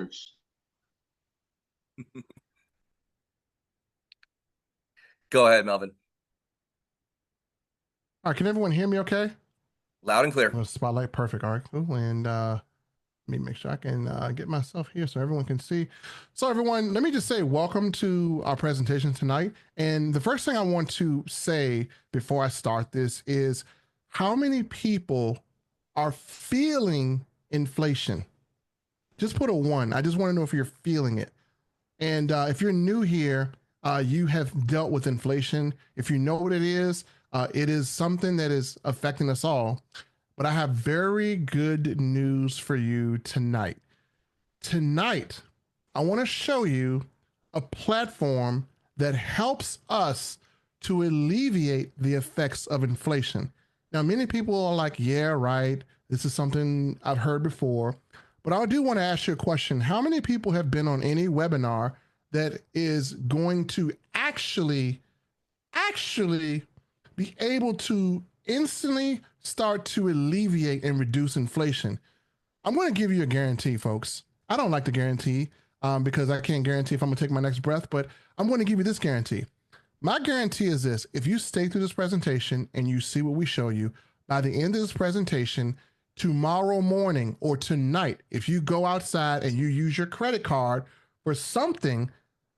church. Go ahead, Melvin. All right, can everyone hear me okay? Loud and clear. Spotlight, perfect. All right, cool. And let me make sure I can get myself here so everyone can see. So everyone, let me just say welcome to our presentation tonight. And the first thing I want to say before I start this is how many people are feeling inflation? Just put a one. I just want to know if you're feeling it. And if you're new here, you have dealt with inflation. If you know what it is something that is affecting us all. But I have very good news for you tonight. Tonight, I want to show you a platform that helps us to alleviate the effects of inflation. Now, many people are like, yeah, right. This is something I've heard before. But I do want to ask you a question. How many people have been on any webinar that is going to actually be able to instantly start to alleviate and reduce inflation? I'm going to give you a guarantee, folks. I don't like to guarantee because I can't guarantee if I'm going to take my next breath, but I'm going to give you this guarantee. My guarantee is this: if you stay through this presentation and you see what we show you, by the end of this presentation, tomorrow morning or tonight, if you go outside and you use your credit card for something,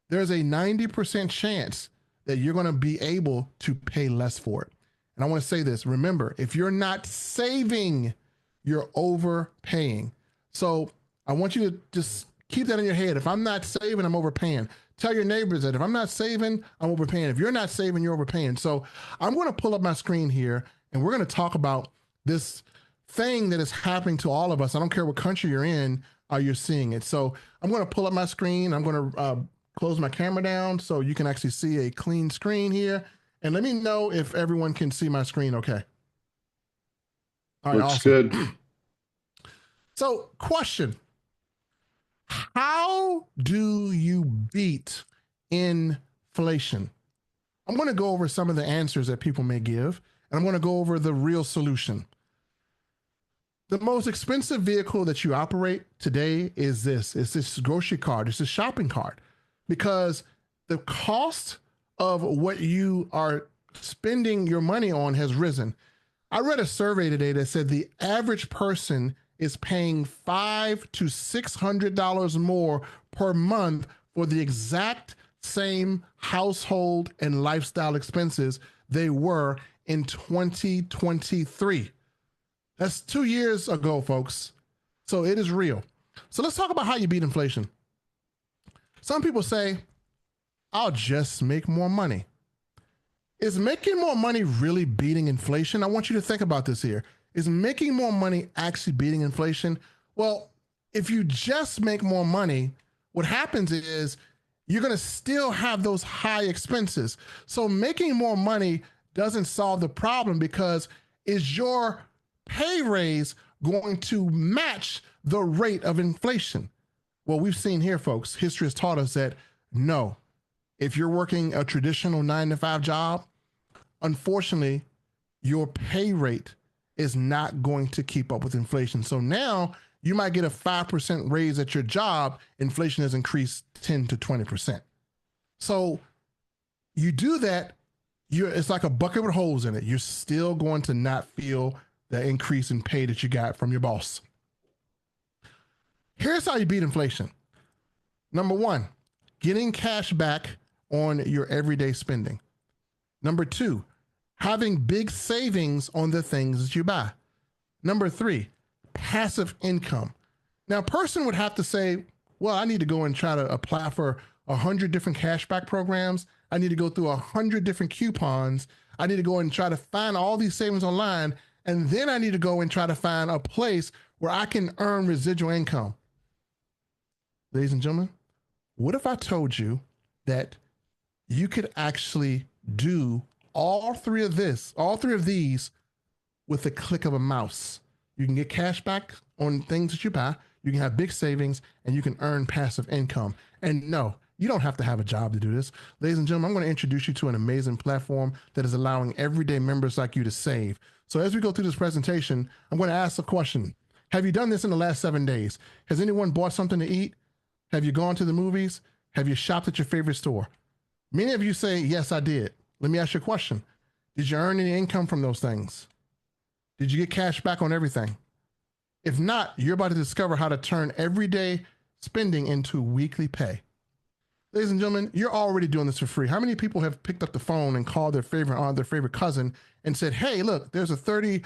there's a 90% chance that you're going to be able to pay less for it. And I want to say this: remember, if you're not saving, you're overpaying. So I want you to just keep that in your head. If I'm not saving, I'm overpaying. Tell your neighbors that if I'm not saving, I'm overpaying. If you're not saving, you're overpaying. So I'm going to pull up my screen here and we're going to talk about this thing that is happening to all of us. I don't care what country you're in, you're seeing it. So I'm going to pull up my screen. I'm going to close my camera down so you can actually see a clean screen here. And let me know if everyone can see my screen okay. All right, Looks awesome. good. So, question: how do you beat inflation? I'm going to go over some of the answers that people may give, and I'm going to go over the real solution. The most expensive vehicle that you operate today is this. It's this grocery cart. It's this shopping cart, because the cost of what you are spending your money on has risen. I read a survey today that said the average person is paying $500 to $600 more per month for the exact same household and lifestyle expenses they were in 2023. That's 2 years ago, folks. So it is real. So let's talk about how you beat inflation. Some people say, I'll just make more money. Is making more money really beating inflation? I want you to think about this here. Is making more money actually beating inflation? Well, if you just make more money, what happens is you're going to still have those high expenses. So making more money doesn't solve the problem, because is your pay raise going to match the rate of inflation? Well, we've seen here, folks, history has taught us that no. If you're working a traditional 9-to-5 job, unfortunately, your pay rate is not going to keep up with inflation. So now you might get a 5% raise at your job. Inflation has increased 10 to 20%. So you do that, it's like a bucket with holes in it. You're still going to not feel the increase in pay that you got from your boss. Here's how you beat inflation. Number one, getting cash back on your everyday spending. Number two, having big savings on the things that you buy. Number three, passive income. Now, a person would have to say, well, I need to go and try to apply for 100 different cashback programs. I need to go through 100 different coupons. I need to go and try to find all these savings online. And then I need to go and try to find a place where I can earn residual income. Ladies and gentlemen, what if I told you that you could actually do all three of these with the click of a mouse? You can get cash back on things that you buy, you can have big savings, and you can earn passive income. And no, you don't have to have a job to do this. Ladies and gentlemen, I'm going to introduce you to an amazing platform that is allowing everyday members like you to save. So as we go through this presentation, I'm going to ask a question. Have you done this in the last 7 days? Has anyone bought something to eat Have you gone to the movies? Have you shopped at your favorite store? Many of you say, yes, I did. Let me ask you a question. Did you earn any income from those things? Did you get cash back on everything? If not, you're about to discover how to turn everyday spending into weekly pay. Ladies and gentlemen, you're already doing this for free. How many people have picked up the phone and called their favorite aunt, their favorite cousin, and said, hey, look, there's a 30%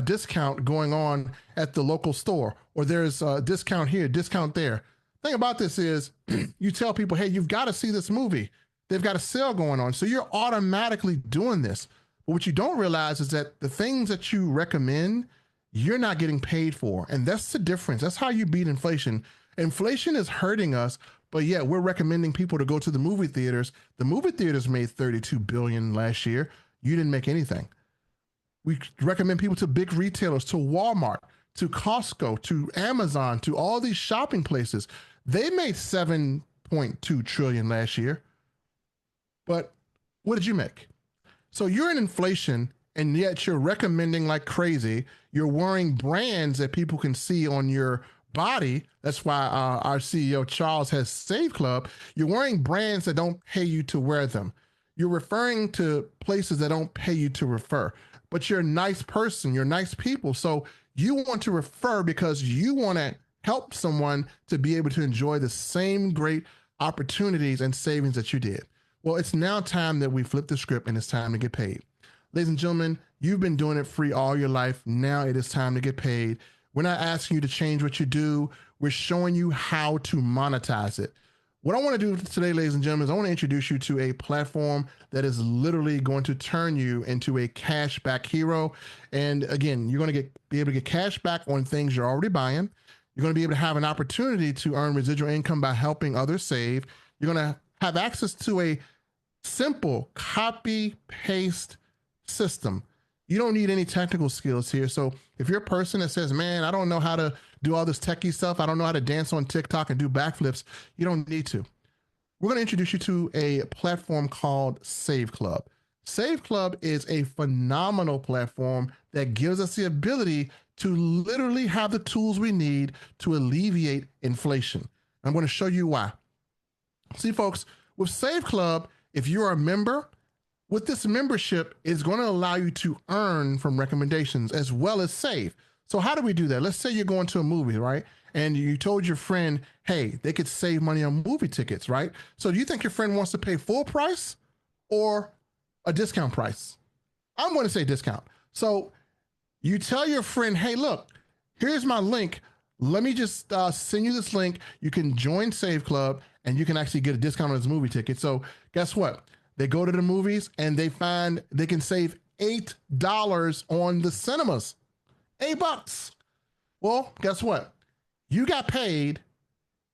discount going on at the local store, or there's a discount here, discount there. Thing about this is you tell people, hey, you've got to see this movie. They've got a sale going on. So you're automatically doing this. But what you don't realize is that the things that you recommend, you're not getting paid for. And that's the difference. That's how you beat inflation. Inflation is hurting us, but yet we're recommending people to go to the movie theaters. The movie theaters made $32 billion last year. You didn't make anything. We recommend people to big retailers, to Walmart, to Costco, to Amazon, to all these shopping places. They made $7.2 trillion last year. But what did you make? So you're in inflation, and yet you're recommending like crazy. You're wearing brands that people can see on your body. That's why our CEO Charles has Save Club. You're wearing brands that don't pay you to wear them. You're referring to places that don't pay you to refer. But you're a nice person. You're nice people. So you want to refer because you want to help someone to be able to enjoy the same great opportunities and savings that you did. Well, it's now time that we flip the script and it's time to get paid. Ladies and gentlemen, you've been doing it free all your life. Now it is time to get paid. We're not asking you to change what you do. We're showing you how to monetize it. What I want to do today, ladies and gentlemen, is I want to introduce you to a platform that is literally going to turn you into a cashback hero. And again, you're going to be able to get cash back on things you're already buying. You're going to be able to have an opportunity to earn residual income by helping others save. You're going to have access to a simple copy paste system. You don't need any technical skills here. So if you're a person that says, man, I don't know how to do all this techie stuff, I don't know how to dance on TikTok and do backflips, you don't need to. We're going to introduce you to a platform called Save Club. Save Club is a phenomenal platform that gives us the ability to literally have the tools we need to alleviate inflation. I'm going to show you why. See, folks, with Save Club, if you're a member, with this membership, it's going to allow you to earn from recommendations as well as save. So how do we do that? Let's say you're going to a movie, right? And you told your friend, hey, they could save money on movie tickets, right? So do you think your friend wants to pay full price or a discount price? I'm going to say discount. So you tell your friend, hey, look, here's my link. Let me just send you this link. You can join Save Club and you can actually get a discount on this movie ticket. So guess what? They go to the movies and they find they can save $8 on the cinemas. $8. Well, guess what? You got paid.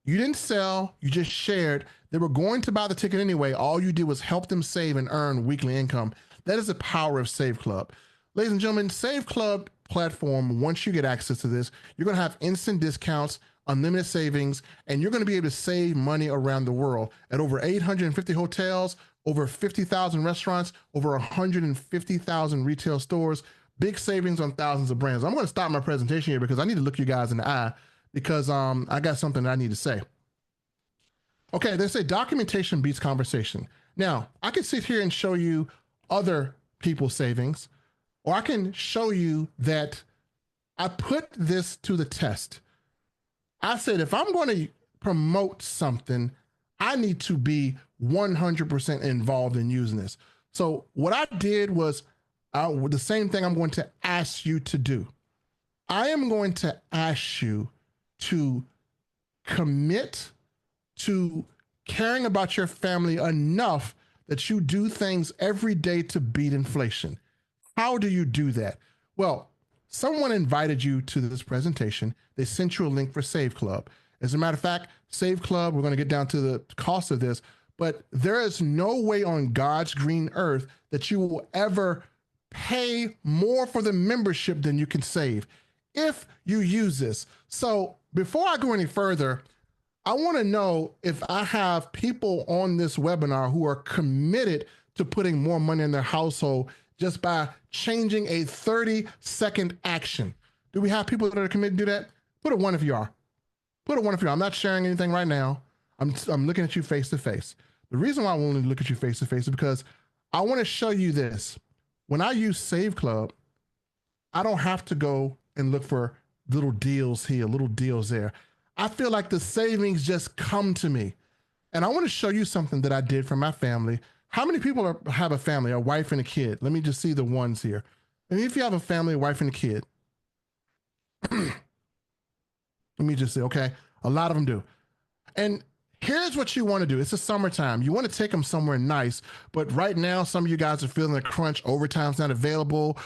You didn't sell. You just shared. They were going to buy the ticket anyway. All you did was help them save and earn weekly income. That is the power of Save Club. Ladies and gentlemen, Save Club platform, once you get access to this, you're going to have instant discounts, unlimited savings, and you're going to be able to save money around the world at over 850 hotels, over 50,000 restaurants, over 150,000 retail stores, big savings on thousands of brands. I'm going to stop my presentation here because I need to look you guys in the eye because I got something that I need to say. Okay, they say documentation beats conversation. Now, I can sit here and show you other people's savings, or I can show you that I put this to the test. I said, if I'm going to promote something, I need to be 100% involved in using this. So what I did was the same thing I'm going to ask you to do. I am going to ask you to commit to caring about your family enough that you do things every day to beat inflation. How do you do that? Well, someone invited you to this presentation. They sent you a link for Save Club. As a matter of fact, Save Club, we're going to get down to the cost of this, but there is no way on God's green earth that you will ever pay more for the membership than you can save if you use this. So before I go any further, I want to know if I have people on this webinar who are committed to putting more money in their household just by changing a 30-second action. Do we have people that are committed to do that? Put a one if you are. Put a one if you. I'm not sharing anything right now. I'm looking at you face to face. The reason why I want to look at you face to face is because I want to show you this. When I use Save Club, I don't have to go and look for little deals here, little deals there. I feel like the savings just come to me. And I want to show you something that I did for my family. How many people have a family, a wife and a kid? Let me just see the ones here. And if you have a family, a wife and a kid, let me just say, okay, a lot of them do. And here's what you want to do. It's the summertime. You want to take them somewhere nice, but right now, some of you guys are feeling a crunch. Overtime's not available.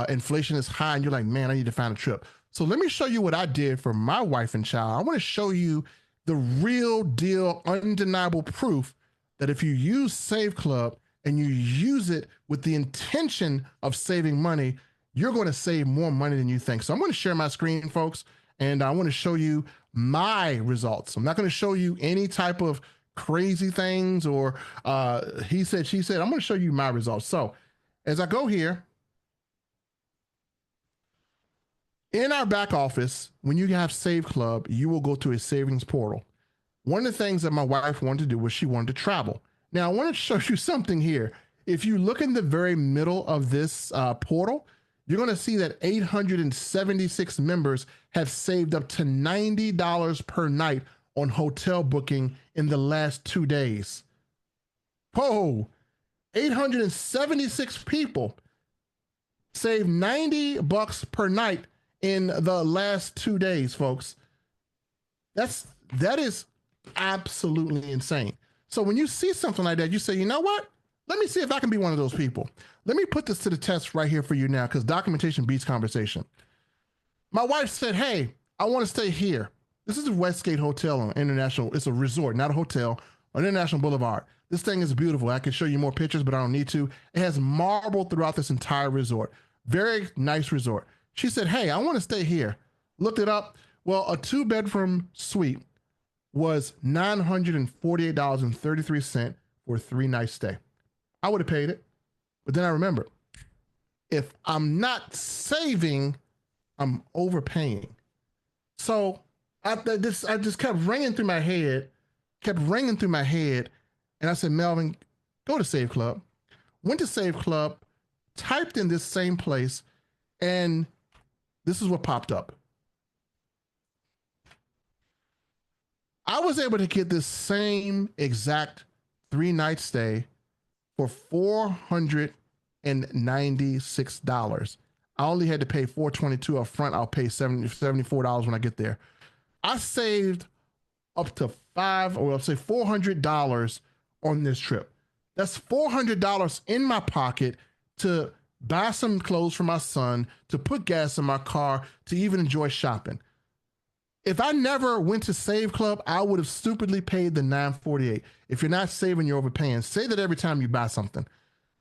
Inflation is high, and you're like, man, I need to find a trip. So let me show you what I did for my wife and child. I want to show you the real deal, undeniable proof that if you use Save Club and you use it with the intention of saving money, you're going to save more money than you think. So I'm going to share my screen, folks, and I want to show you my results. I'm not going to show you any type of crazy things or he said, she said. I'm going to show you my results. So as I go here, in our back office, when you have Save Club, you will go to a savings portal. One of the things that my wife wanted to do was she wanted to travel. Now, I want to show you something here. If you look in the very middle of this portal, you're going to see that 876 members have saved up to $90 per night on hotel booking in the last 2 days. Whoa, 876 people saved $90 per night in the last 2 days, folks. That is absolutely insane. So when you see something like that, you say, you know what? Let me see if I can be one of those people. Let me put this to the test right here for you now, because documentation beats conversation. My wife said, hey, I want to stay here. This is the Westgate Hotel on International. It's a resort, not a hotel, on International Boulevard. This thing is beautiful. I can show you more pictures, but I don't need to. It has marble throughout this entire resort. Very nice resort. She said, hey, I want to stay here. Looked it up. Well, a 2-bedroom suite was $948.33 for a 3-night stay. I would have paid it. But then I remembered, if I'm not saving, I'm overpaying. So I just kept ringing through my head, and I said, Melvin, go to Save Club. Went to Save Club, typed in this same place, and this is what popped up. I was able to get this same exact 3-night stay for $496. I only had to pay $422 up front. I'll pay $74 when I get there. I saved up to $400 on this trip. That's $400 in my pocket to buy some clothes for my son, to put gas in my car, to even enjoy shopping. If I never went to Save Club, I would have stupidly paid the $948. If you're not saving, you're overpaying. Say that every time you buy something.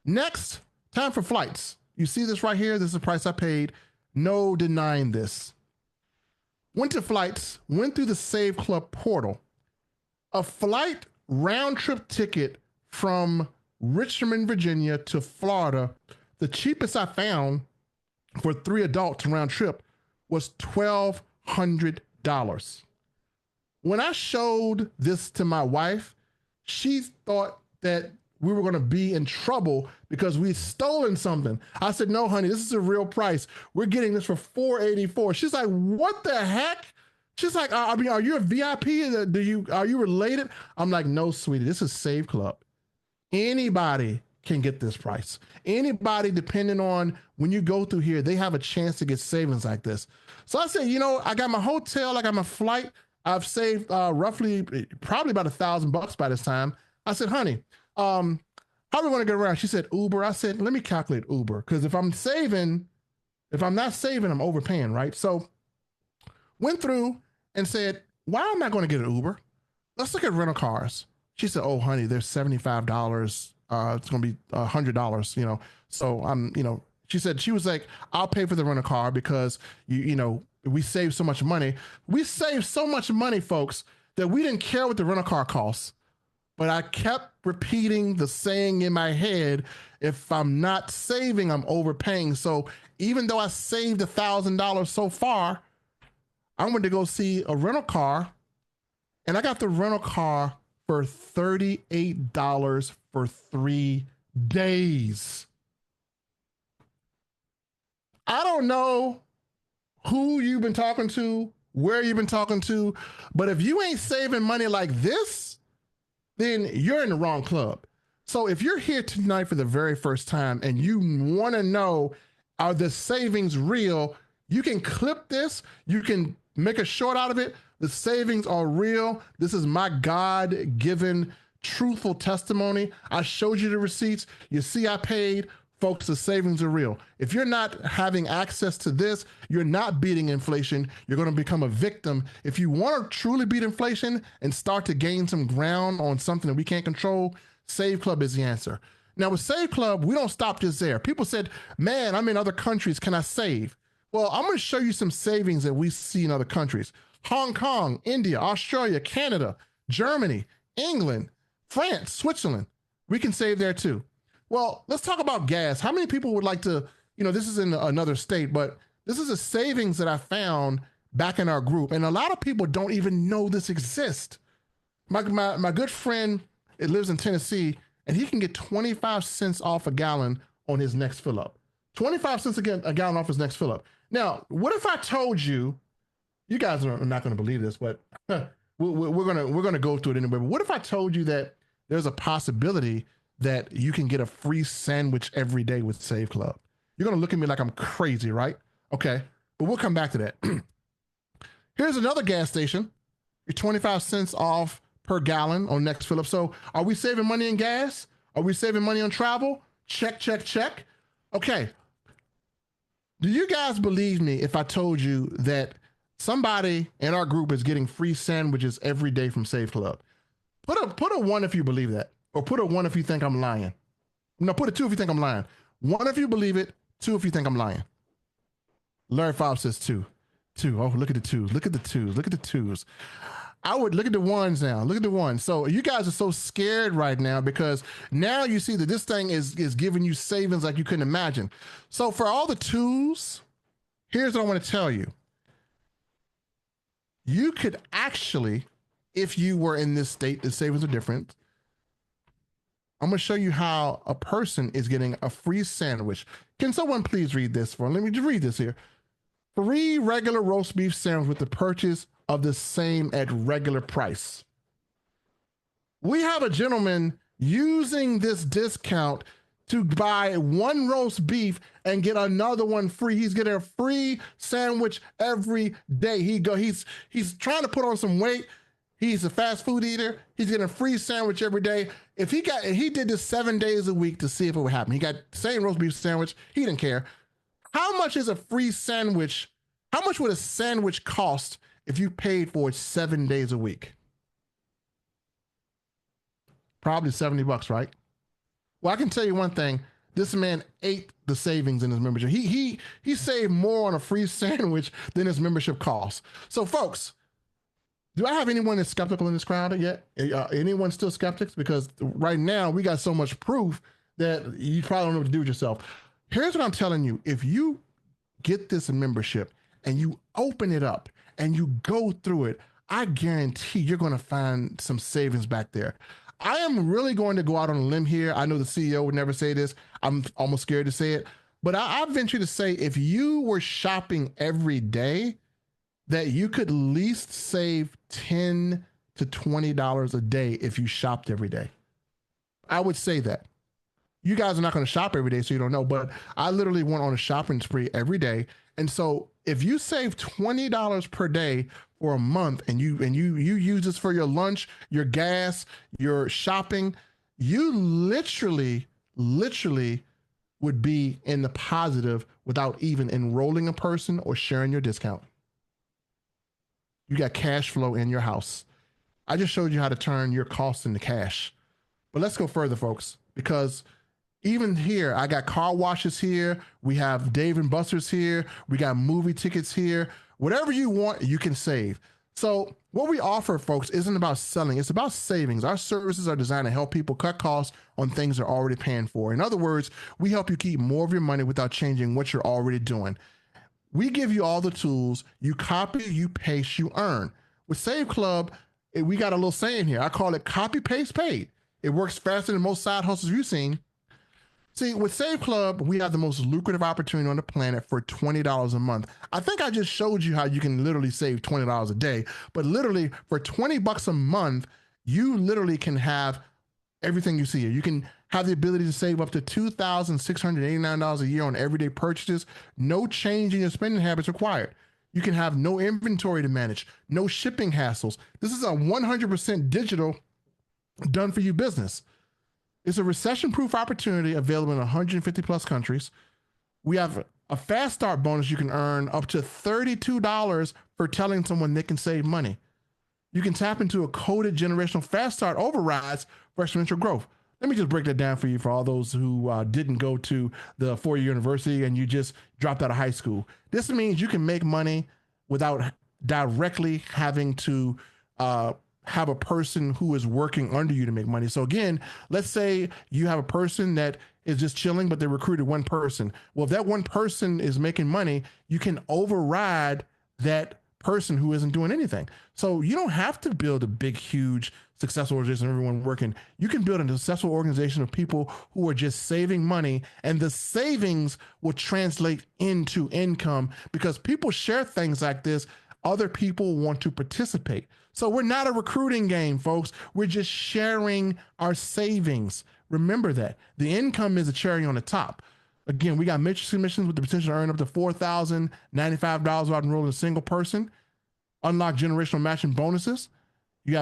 Next, time for flights. You see this right here? This is the price I paid. No denying this. Went to flights, went through the Save Club portal. A flight round trip ticket from Richmond, Virginia to Florida, the cheapest I found for 3 adults round trip was $1,200. When I showed this to my wife, she thought that we were going to be in trouble because we'd stolen something. I said, no, honey, this is a real price. We're getting this for $484. She's like, what the heck? She's like, I mean, are you a VIP? Are you related? I'm like, no, sweetie, this is Save Club. Anybody can get this price. Anybody, depending on when you go through here, they have a chance to get savings like this. So I said, you know, I got my hotel, I got my flight. I've saved probably about $1,000 by this time. I said, honey, how are we going to get around? She said, Uber. I said, let me calculate Uber. Because if I'm not saving, I'm overpaying, right? So went through and said, why am I going to get an Uber? Let's look at rental cars. She said, oh, honey, there's $75. It's going to be $100, you know? So she said, she was like, I'll pay for the rental car because we save so much money. We saved so much money, folks, that we didn't care what the rental car costs. But I kept repeating the saying in my head, if I'm not saving, I'm overpaying. So even though I saved $1,000 so far, I went to go see a rental car and I got the rental car for $38 for 3 days. I don't know who you've been talking to, where you've been talking to, but if you ain't saving money like this, then you're in the wrong club. So if you're here tonight for the very first time and you want to know, are the savings real? You can clip this. You can make a short out of it. The savings are real. This is my God given truthful testimony. I showed you the receipts. You see, I paid. Folks, the savings are real. If you're not having access to this, you're not beating inflation. You're going to become a victim. If you want to truly beat inflation and start to gain some ground on something that we can't control, Save Club is the answer. Now, with Save Club, we don't stop just there. People said, man, I'm in other countries. Can I save? Well, I'm going to show you some savings that we see in other countries. Hong Kong, India, Australia, Canada, Germany, England, France, Switzerland. We can save there too. Well, let's talk about gas. How many people would like to, this is in another state, but this is a savings that I found back in our group. And a lot of people don't even know this exists. My good friend, it lives in Tennessee, and he can get 25 cents off a gallon on his next fill up. 25 cents a gallon off his next fill up. Now, what if I told you, you guys are not going to believe this, but we're going to go through it anyway. But what if I told you that there's a possibility that you can get a free sandwich every day with Save Club? You're going to look at me like I'm crazy, right? Okay, but we'll come back to that. Here's another gas station. You're 25 cents off per gallon on next fill up. So are we saving money in gas? Are we saving money on travel? Check, check, check. Okay. Do you guys believe me if I told you that somebody in our group is getting free sandwiches every day from Save Club? Put a one if you believe that. Or put a one if you think I'm lying. No, put a two if you think I'm lying. One if you believe it, two if you think I'm lying. Larry Fobbs says two. Two. Oh, look at the twos. Look at the twos. Look at the twos. I would look at the ones now. Look at the ones. So you guys are so scared right now because now you see that this thing is giving you savings like you couldn't imagine. So for all the twos, here's what I want to tell you. You could actually, if you were in this state, the savings are different. I'm going to show you how a person is getting a free sandwich. Can someone please read this for me? Let me just read this here. Free regular roast beef sandwich with the purchase of the same at regular price. We have a gentleman using this discount to buy one roast beef and get another one free. He's getting a free sandwich every day. He's trying to put on some weight. He's a fast food eater. He's getting a free sandwich every day. If he did this 7 days a week to see if it would happen. He got the same roast beef sandwich. He didn't care. How much is a free sandwich? How much would a sandwich cost if you paid for it 7 days a week? Probably $70, right? Well, I can tell you one thing. This man ate the savings in his membership. He saved more on a free sandwich than his membership costs. So, folks, do I have anyone that's skeptical in this crowd yet? Anyone still skeptics? Because right now we got so much proof that you probably don't know what to do with yourself. Here's what I'm telling you. If you get this membership and you open it up and you go through it, I guarantee you're going to find some savings back there. I am really going to go out on a limb here. I know the CEO would never say this. I'm almost scared to say it. But I venture to say if you were shopping every day, that you could at least save $10 to $20 a day if you shopped every day. I would say that. You guys are not going to shop every day, so you don't know, but I literally went on a shopping spree every day. And so if you save $20 per day for a month and you use this for your lunch, your gas, your shopping, you literally would be in the positive without even enrolling a person or sharing your discount. You got cash flow in your house. I just showed you how to turn your costs into cash. But let's go further, folks, because even here, I got car washes here. We have Dave and Buster's here. We got movie tickets here. Whatever you want, you can save. So what we offer, folks, isn't about selling. It's about savings. Our services are designed to help people cut costs on things they're already paying for. In other words, we help you keep more of your money without changing what you're already doing. We give you all the tools. You copy, you paste, you earn. With Save Club, we got a little saying here. I call it copy, paste, paid. It works faster than most side hustles you've seen. See, with Save Club, we have the most lucrative opportunity on the planet for $20 a month. I think I just showed you how you can literally save $20 a day, but literally for $20 a month, you literally can have everything you see here. You can have the ability to save up to $2,689 a year on everyday purchases. No change in your spending habits required. You can have no inventory to manage, no shipping hassles. This is a 100% digital, done for you business. It's a recession proof opportunity available in 150 plus countries. We have a fast start bonus you can earn up to $32 for telling someone they can save money. You can tap into a coded generational fast start overrides for exponential growth. Let me just break that down for you for all those who didn't go to the 4-year university and you just dropped out of high school. This means you can make money without directly having to have a person who is working under you to make money. So again, let's say you have a person that is just chilling, but they recruited one person. Well, if that one person is making money, you can override that person who isn't doing anything. So you don't have to build a big, huge, successful organization, everyone working. You can build a successful organization of people who are just saving money, and the savings will translate into income because people share things like this. Other people want to participate. So we're not a recruiting game, folks. We're just sharing our savings. Remember that. The income is a cherry on the top. Again, we got matrix commissions with the potential to earn up to $4,095 without enrolling a single person. Unlock generational matching bonuses. You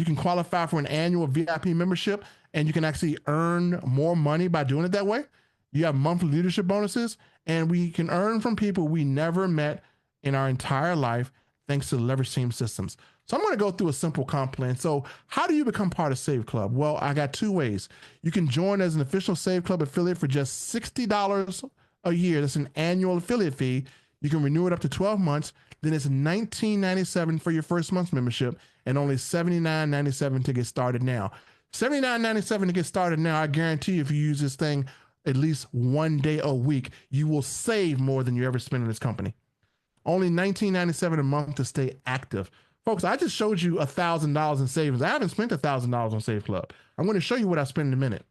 can qualify for an annual VIP membership, and you can actually earn more money by doing it that way. You have monthly leadership bonuses, and we can earn from people we never met in our entire life thanks to the leverage team systems. So I'm going to go through a simple comp plan. So how do you become part of Save Club? Well, I got two ways. You can join as an official Save Club affiliate for just $60 a year. That's an annual affiliate fee. You can renew it up to 12 months. Then it's $19.97 for your first month's membership and only $79.97 to get started now. $79.97 to get started now. I guarantee you, if you use this thing at least one day a week, you will save more than you ever spend in this company. Only $19.97 a month to stay active. Folks, I just showed you $1,000 in savings. I haven't spent $1,000 on Save Club. I'm going to show you what I spend in a minute.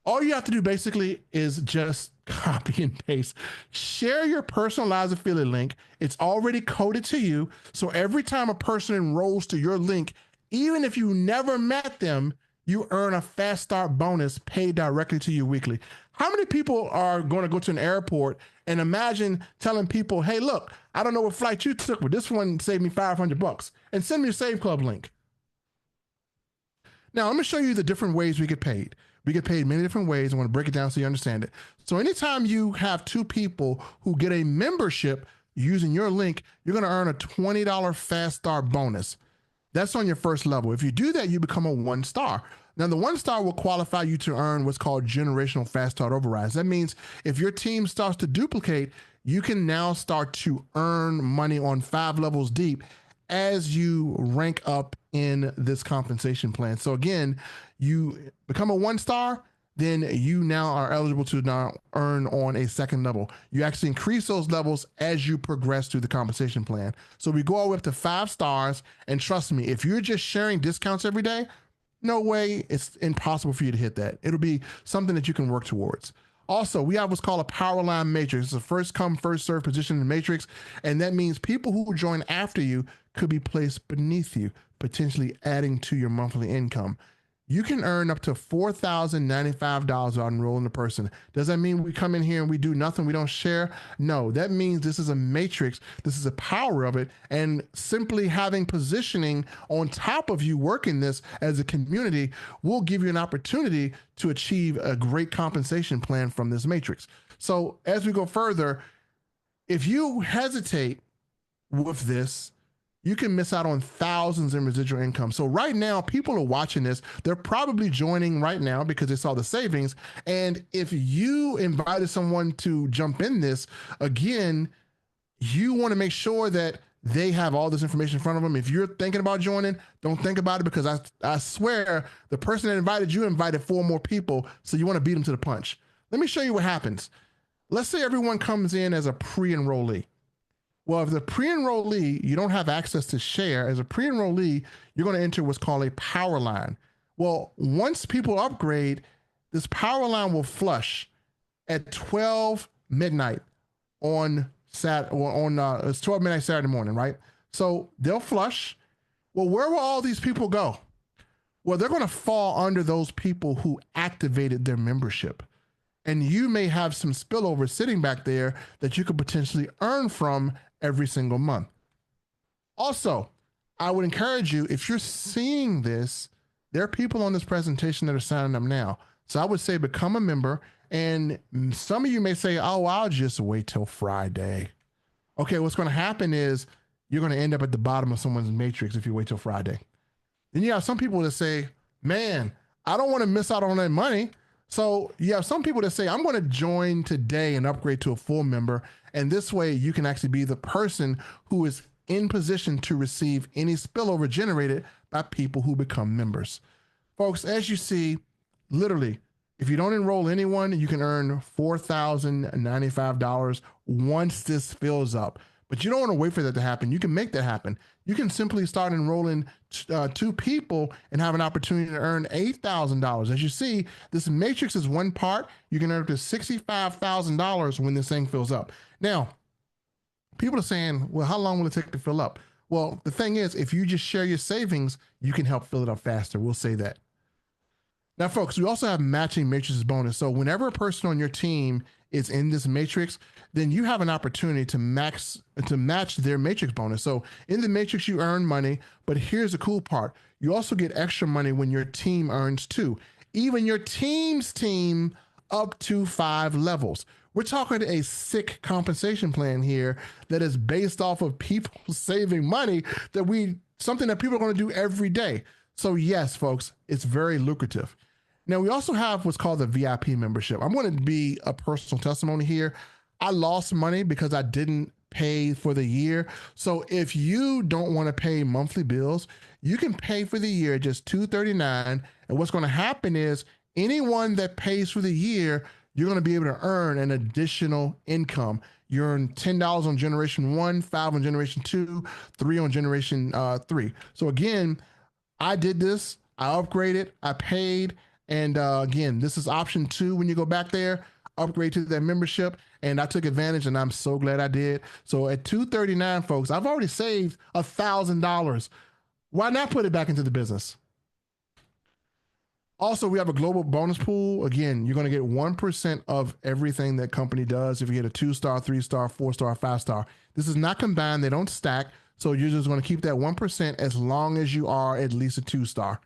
All you have to do basically is just copy and paste. Share your personalized affiliate link. It's already coded to you. So every time a person enrolls to your link, even if you never met them, you earn a fast start bonus paid directly to you weekly. How many people are going to go to an airport and imagine telling people, hey, look, I don't know what flight you took, but this one saved me $500 and send me a Save Club link. Now, let me show you the different ways we get paid. We get paid many different ways. I want to break it down so you understand it. So anytime you have two people who get a membership using your link, you're going to earn a $20 fast start bonus. That's on your first level. If you do that, you become a 1-star. Now, the 1-star will qualify you to earn what's called generational fast start overrides. That means if your team starts to duplicate, you can now start to earn money on 5 levels deep as you rank up in this compensation plan. So again, you become a 1-star, then you now are eligible to now earn on a second level. You actually increase those levels as you progress through the compensation plan. So we go all the way up to 5 stars, and trust me, if you're just sharing discounts every day, no way, it's impossible for you to hit that. It'll be something that you can work towards. Also, we have what's called a power line matrix. It's a first come, first serve position in the matrix. And that means people who join after you could be placed beneath you, potentially adding to your monthly income. You can earn up to $4,095 on enrolling a person. Does that mean we come in here and we do nothing, we don't share? No, that means this is a matrix. This is the power of it. And simply having positioning on top of you working this as a community will give you an opportunity to achieve a great compensation plan from this matrix. So as we go further, if you hesitate with this, you can miss out on thousands in residual income. So right now, people are watching this. They're probably joining right now because they saw the savings. And if you invited someone to jump in this, again, you want to make sure that they have all this information in front of them. If you're thinking about joining, don't think about it, because I swear the person that invited you invited 4 more people. So you want to beat them to the punch. Let me show you what happens. Let's say everyone comes in as a pre-enrollee. Well, if the pre-enrollee, you don't have access to share. As a pre-enrollee, you're going to enter what's called a power line. Well, once people upgrade, this power line will flush at 12 midnight on it's 12 midnight Saturday morning, right? So they'll flush. Well, where will all these people go? Well, they're going to fall under those people who activated their membership. And you may have some spillover sitting back there that you could potentially earn from every single month. Also, I would encourage you, if you're seeing this, there are people on this presentation that are signing up now. So I would say become a member. And some of you may say, oh, I'll just wait till Friday. Okay, what's going to happen is you're going to end up at the bottom of someone's matrix if you wait till Friday. Then you have some people that say, man, I don't want to miss out on that money. So you have some people that say, I'm going to join today and upgrade to a full member. And this way you can actually be the person who is in position to receive any spillover generated by people who become members. Folks, as you see, literally, if you don't enroll anyone, you can earn $4,095 once this fills up. But you don't want to wait for that to happen. You can make that happen. You can simply start enrolling two people and have an opportunity to earn $8,000. As you see, this matrix is one part. You can earn up to $65,000 when this thing fills up. Now, people are saying, well, how long will it take to fill up? Well, the thing is, if you just share your savings, you can help fill it up faster. We'll say that. Now, folks, we also have matching matrices bonus. So whenever a person on your team is in this matrix, then you have an opportunity to match their matrix bonus. So in the matrix, you earn money, but here's the cool part. You also get extra money when your team earns too. Even your team's team up to 5 levels. We're talking a sick compensation plan here that is based off of people saving money something that people are going to do every day. So yes, folks, it's very lucrative. Now, we also have what's called the VIP membership. I'm going to be a personal testimony here. I lost money because I didn't pay for the year. So if you don't want to pay monthly bills, you can pay for the year just $239. And what's going to happen is anyone that pays for the year, you're going to be able to earn an additional income. You earn $10 on generation 1, 5 on generation 2, 3 on generation 3. So again, I did this, I upgraded, I paid, and again, this is option 2 when you go back there, upgrade to that membership, and I took advantage, and I'm so glad I did. So at $239, folks, I've already saved $1,000. Why not put it back into the business? Also, we have a global bonus pool. Again, you're going to get 1% of everything that company does if you get a 2-star, 3-star, 4-star, 5-star. This is not combined. They don't stack. So you're just going to keep that 1% as long as you are at least a 2-star.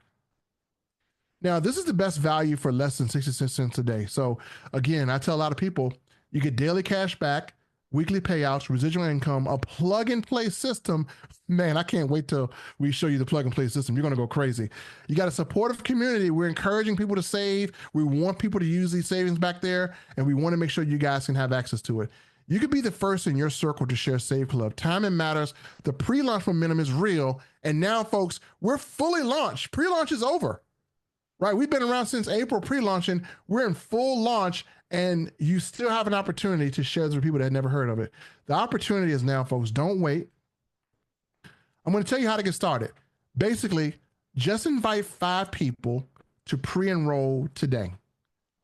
Now, this is the best value for less than 66 cents a day. So again, I tell a lot of people, you get daily cash back, weekly payouts, residual income, a plug and play system. Man, I can't wait till we show you the plug and play system. You're going to go crazy. You got a supportive community. We're encouraging people to save. We want people to use these savings back there, and we want to make sure you guys can have access to it. You could be the first in your circle to share Save Club. Timing matters. The pre-launch momentum is real. And now, folks, we're fully launched. Pre-launch is over, right? We've been around since April pre-launching. We're in full launch, and you still have an opportunity to share this with people that had never heard of it. The opportunity is now, folks. Don't wait. I'm going to tell you how to get started. Basically, just invite 5 people to pre-enroll today,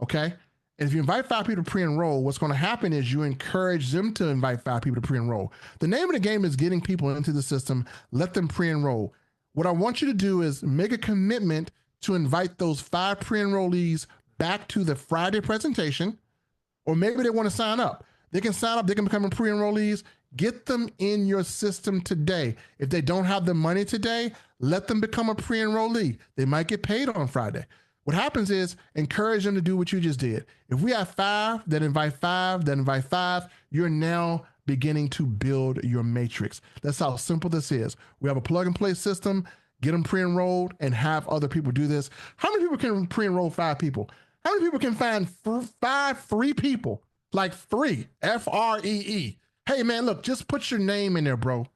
okay? And if you invite 5 people to pre-enroll, what's going to happen is you encourage them to invite 5 people to pre-enroll. The name of the game is getting people into the system. Let them pre-enroll. What I want you to do is make a commitment to invite those 5 pre-enrollees back to the Friday presentation, or maybe they want to sign up. They can sign up. They can become pre-enrollees. Get them in your system today. If they don't have the money today, let them become a pre-enrollee. They might get paid on Friday. What happens is encourage them to do what you just did. If we have 5 that invite 5, that invite 5, you're now beginning to build your matrix. That's how simple this is. We have a plug and play system. Get them pre-enrolled and have other people do this. How many people can pre-enroll 5 people? How many people can find 5 free people? Like free, F-R-E-E. Hey man, look, just put your name in there, bro.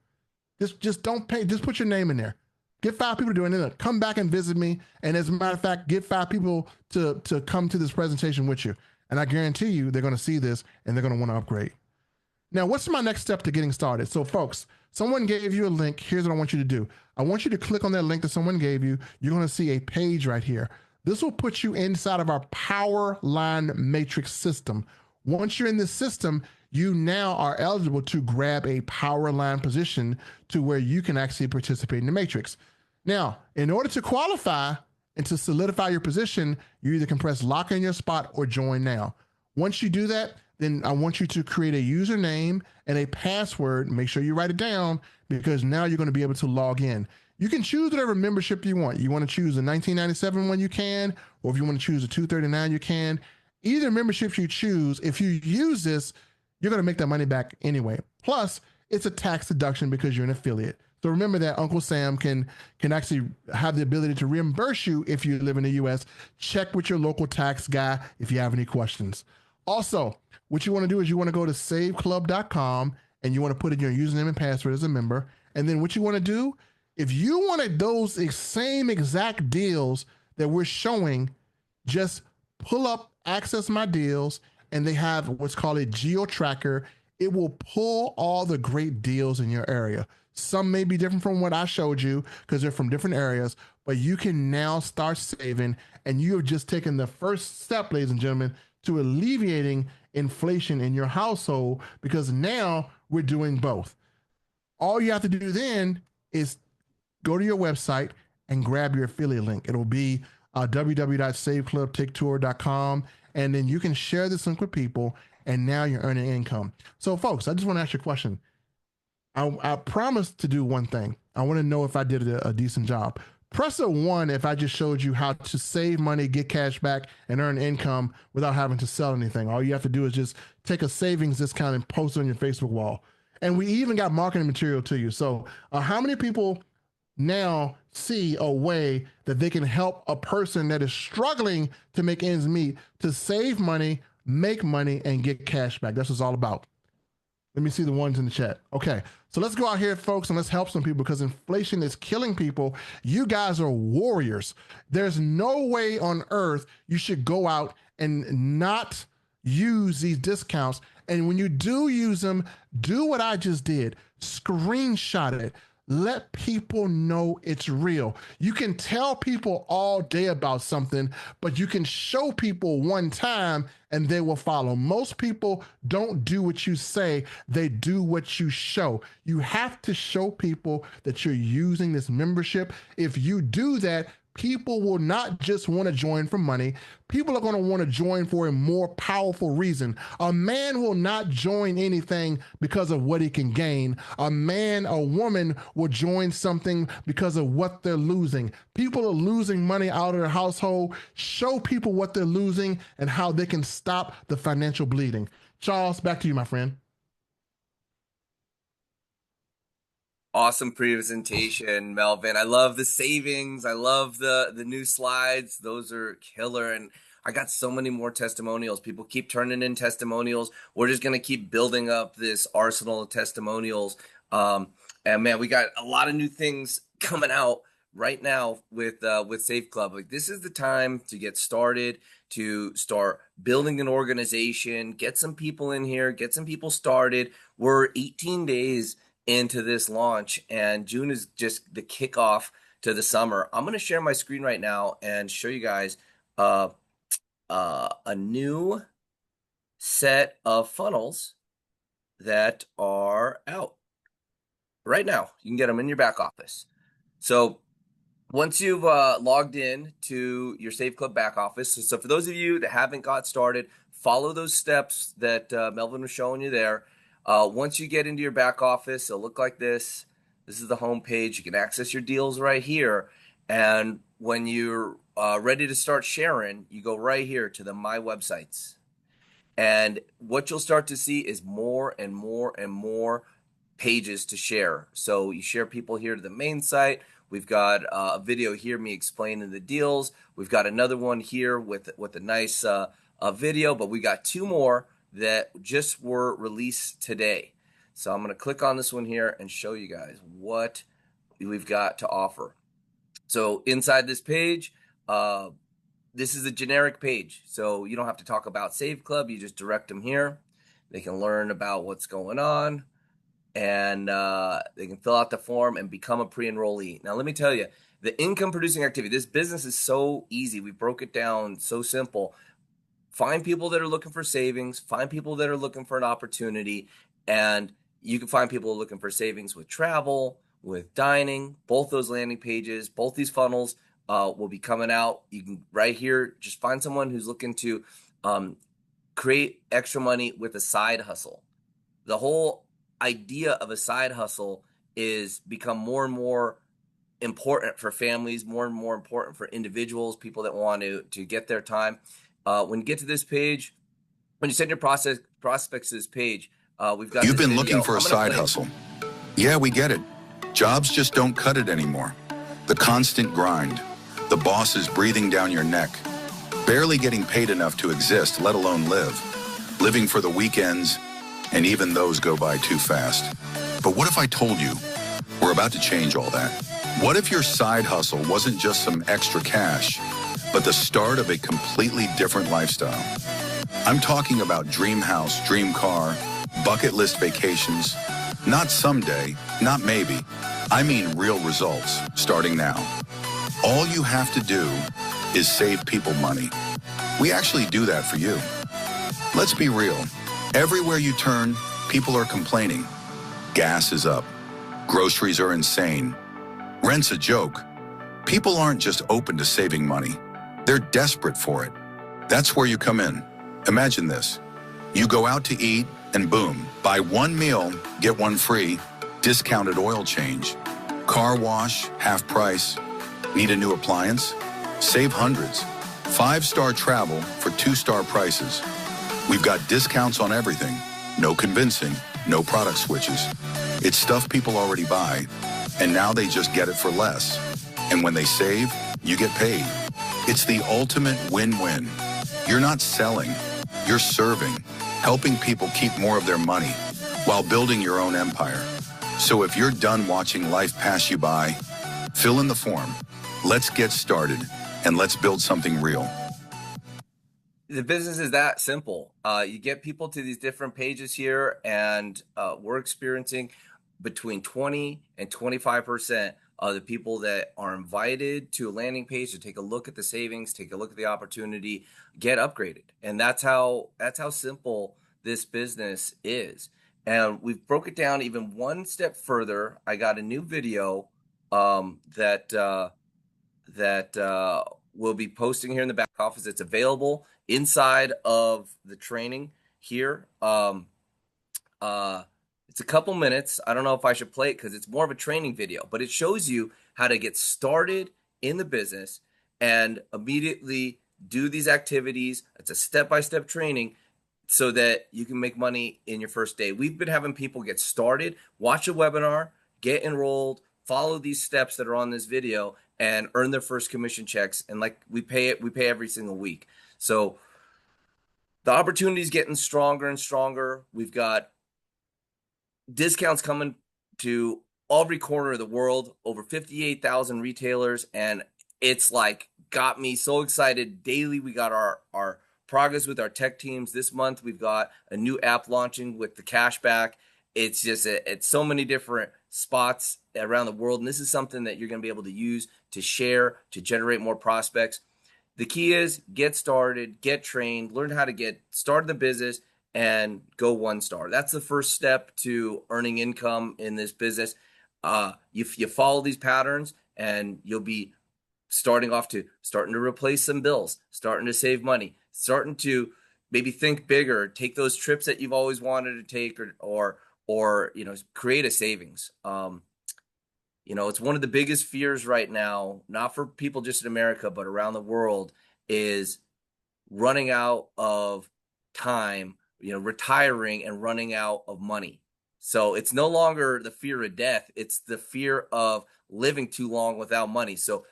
Just don't pay, just put your name in there. Get 5 people to do it, and then come back and visit me. And as a matter of fact, get 5 people to come to this presentation with you. And I guarantee you they're going to see this and they're going to want to upgrade. Now, what's my next step to getting started? So, folks, someone gave you a link. Here's what I want you to do. I want you to click on that link that someone gave you. You're going to see a page right here. This will put you inside of our power line matrix system. Once you're in this system, you now are eligible to grab a power line position to where you can actually participate in the matrix. Now, in order to qualify and to solidify your position, you either can press lock in your spot or join now. Once you do that, then I want you to create a username and a password. Make sure you write it down because now you're going to be able to log in. You can choose whatever membership you want. You want to choose the 1997 one, you can, or if you want to choose the 239, you can. Either membership you choose, if you use this, you're going to make that money back anyway. Plus, it's a tax deduction because you're an affiliate. So remember that Uncle Sam can actually have the ability to reimburse you if you live in the US. Check with your local tax guy if you have any questions. Also, what you want to do is you want to go to saveclub.com and you want to put in your username and password as a member. And then what you want to do, if you wanted those same exact deals that we're showing, just pull up Access My Deals, and they have what's called a geo tracker. It will pull all the great deals in your area. Some may be different from what I showed you because they're from different areas, but you can now start saving, and you have just taken the first step, ladies and gentlemen, to alleviating inflation in your household because now we're doing both. All you have to do then is go to your website and grab your affiliate link. It'll be www.saveclubtaketour.com, and then you can share this link with people, and now you're earning income. So, folks, I just want to ask you a question. I promised to do one thing. I want to know if I did a decent job. Press a one if I just showed you how to save money, get cash back, and earn income without having to sell anything. All you have to do is just take a savings discount and post it on your Facebook wall. And we even got marketing material to you. So, how many people now see a way that they can help a person that is struggling to make ends meet to save money, make money, and get cash back? That's what it's all about. Let me see the ones in the chat. Okay, so let's go out here, folks, and let's help some people because inflation is killing people. You guys are warriors. There's no way on earth you should go out and not use these discounts. And when you do use them, do what I just did. Screenshot it. Let people know it's real. You can tell people all day about something, but you can show people one time and they will follow. Most people don't do what you say, they do what you show. You have to show people that you're using this membership. If you do that, people will not just want to join for money. People are going to want to join for a more powerful reason. A man will not join anything because of what he can gain. A man, a woman will join something because of what they're losing. People are losing money out of their household. Show people what they're losing and how they can stop the financial bleeding. Charles, back to you, my friend. Awesome presentation, Melvin. I love the savings. I love the new slides. Those are killer. And I got so many more testimonials. People keep turning in testimonials. We're just gonna keep building up this arsenal of testimonials. And man, we got a lot of new things coming out right now with Safe Club. Like this is the time to get started, to start building an organization, get some people in here, get some people started. We're 18 days into this launch, and June is just the kickoff to the summer. I'm going to share my screen right now and show you guys a new set of funnels that are out right now. You can get them in your back office. So once you've logged in to your Safe Club back office, so for those of you that haven't got started, follow those steps that Melvin was showing you there. Once you get into your back office, it'll look like this. This is the home page. You can access your deals right here. And when you're ready to start sharing, you go right here to the My Websites. And what you'll start to see is more and more and more pages to share. So you share people here to the main site. We've got a video here, me explaining the deals. We've got another one here with a nice video, but we got two more that just were released today. So I'm going to click on this one here and show you guys what we've got to offer. So inside this page, this is a generic page. So you don't have to talk about Save Club. You just direct them here. They can learn about what's going on, and they can fill out the form and become a pre-enrollee. Now, let me tell you, the income producing activity, this business is so easy. We broke it down so simple. Find people that are looking for savings, find people that are looking for an opportunity, and you can find people looking for savings with travel, with dining. Both those landing pages, both these funnels will be coming out. You can right here just find someone who's looking to um, create extra money with a side hustle. The whole idea of a side hustle is become more and more important for families, more and more important for individuals, people that want to get their time. When you get to this page, when you send your prospects to this page, we've got You've this been looking video. for a I'm going to side play it. hustle. Yeah, we get it. Jobs just don't cut it anymore. The constant grind, the bosses breathing down your neck, barely getting paid enough to exist, let alone live, living for the weekends, and even those go by too fast. But what if I told you we're about to change all that? What if your side hustle wasn't just some extra cash, but the start of a completely different lifestyle? I'm talking about dream house, dream car, bucket list vacations. Not someday, not maybe. I mean real results, starting now. All you have to do is save people money. We actually do that for you. Let's be real. Everywhere you turn, people are complaining. Gas is up. Groceries are insane. Rent's a joke. People aren't just open to saving money. They're desperate for it. That's where you come in. Imagine this. You go out to eat and boom, buy one meal, get one free, discounted oil change. Car wash, half price. Need a new appliance? Save hundreds. 5-star travel for 2-star prices. We've got discounts on everything. No convincing, no product switches. It's stuff people already buy, and now they just get it for less. And when they save, you get paid. It's the ultimate win-win. You're not selling, you're serving, helping people keep more of their money while building your own empire. So if you're done watching life pass you by, fill in the form. Let's get started, and let's build something real. The business is that simple. You get people to these different pages here, and we're experiencing between 20 and 25% of the people that are invited to a landing page to take a look at the savings, take a look at the opportunity, get upgraded. And that's how simple this business is. And we've broke it down even one step further. I got a new video that we'll be posting here in the back office. It's available inside of the training here. It's a couple minutes. I don't know if I should play it because it's more of a training video, but it shows you how to get started in the business and immediately do these activities. It's a step-by-step training so that you can make money in your first day. We've been having people get started, watch a webinar, get enrolled, follow these steps that are on this video, and earn their first commission checks. And like we pay every single week. So the opportunity is getting stronger and stronger. We've got discounts coming to every corner of the world, over 58,000 retailers, and it's like got me so excited. Daily, we got our progress with our tech teams. This month, we've got a new app launching with the cashback. It's just it's so many different spots around the world, and this is something that you're going to be able to use to share, to generate more prospects. The key is get started, get trained, learn how to get started in the business, and go 1-star. That's the first step to earning income in this business. If you follow these patterns, and you'll be starting to replace some bills, starting to save money, starting to maybe think bigger, take those trips that you've always wanted to take, or create a savings. It's one of the biggest fears right now, not for people just in America, but around the world, is running out of time, retiring and running out of money. So it's no longer the fear of death. It's the fear of living too long without money. So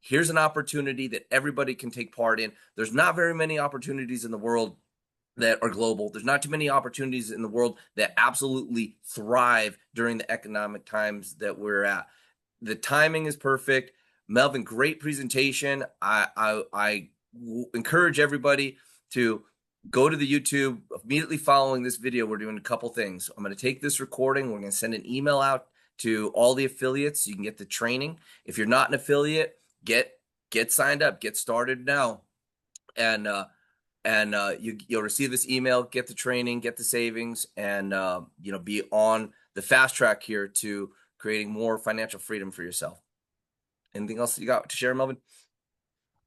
here's an opportunity that everybody can take part in. There's not very many opportunities in the world that are global. There's not too many opportunities in the world that absolutely thrive during the economic times that we're at. The timing is perfect. Melvin, great presentation. I encourage everybody to go to the YouTube immediately following this video. We're doing a couple things. I'm going to take this recording. We're going to send an email out to all the affiliates. You can get the training. If you're not an affiliate, get signed up, get started now. And you'll receive this email, get the training, get the savings, and be on the fast track here to creating more financial freedom for yourself. Anything else you got to share, Melvin?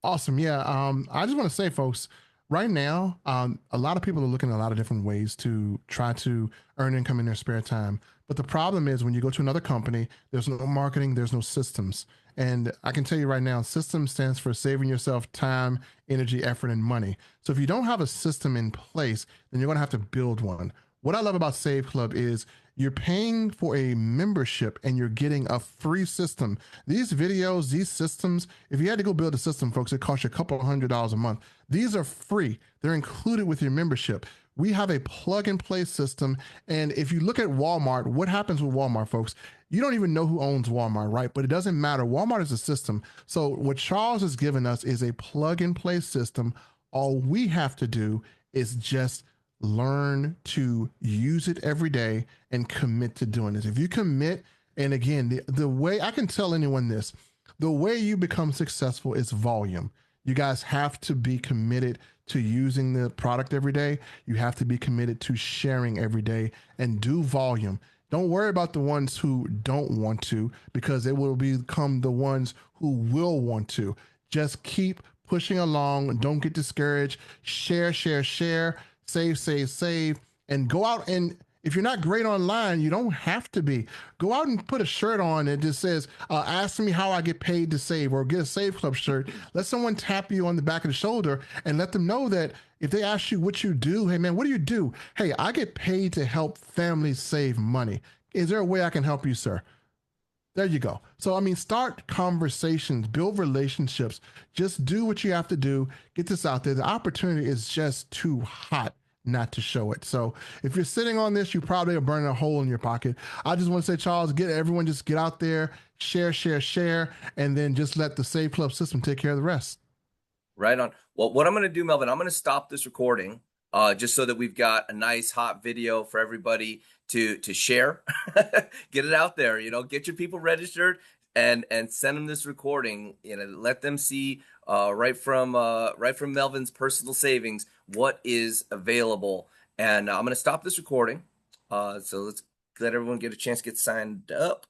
Awesome. Yeah. I just want to say, folks, right now, a lot of people are looking at a lot of different ways to try to earn income in their spare time. But the problem is when you go to another company, there's no marketing, there's no systems. And I can tell you right now, system stands for saving yourself time, energy, effort, and money. So if you don't have a system in place, then you're going to have to build one. What I love about Save Club is you're paying for a membership and you're getting a free system. These videos, these systems, if you had to go build a system, folks, it costs you a couple of $100s a month. These are free. They're included with your membership. We have a plug and play system. And if you look at Walmart, what happens with Walmart, folks? You don't even know who owns Walmart, right? But it doesn't matter. Walmart is a system. So what Charles has given us is a plug and play system. All we have to do is just learn to use it every day and commit to doing this. If you commit, and again, the way I can tell anyone this, the way you become successful is volume. You guys have to be committed to using the product every day. You have to be committed to sharing every day and do volume. Don't worry about the ones who don't want to, because they will become the ones who will want to. Just keep pushing along. Don't get discouraged. Share, share, share. Save, save, save, and go out. And if you're not great online, you don't have to be. Go out and put a shirt on that just says, ask me how I get paid to save, or get a Save Club shirt. Let someone tap you on the back of the shoulder and let them know that if they ask you what you do, hey man, what do you do? Hey, I get paid to help families save money. Is there a way I can help you, sir? There you go. So, I mean, start conversations, build relationships, just do what you have to do. Get this out there. The opportunity is just too hot not to show it. So if you're sitting on this, you probably are burning a hole in your pocket. I just want to say, Charles, just get out there, share, share, share, and then just let the Save Club system take care of the rest. Right on. Well, what I'm going to do, Melvin, I'm going to stop this recording just so that we've got a nice hot video for everybody to share. Get it out there, get your people registered and send them this recording, let them see right from Melvin's personal savings what is available. And I'm going to stop this recording. So let's let everyone get a chance to get signed up.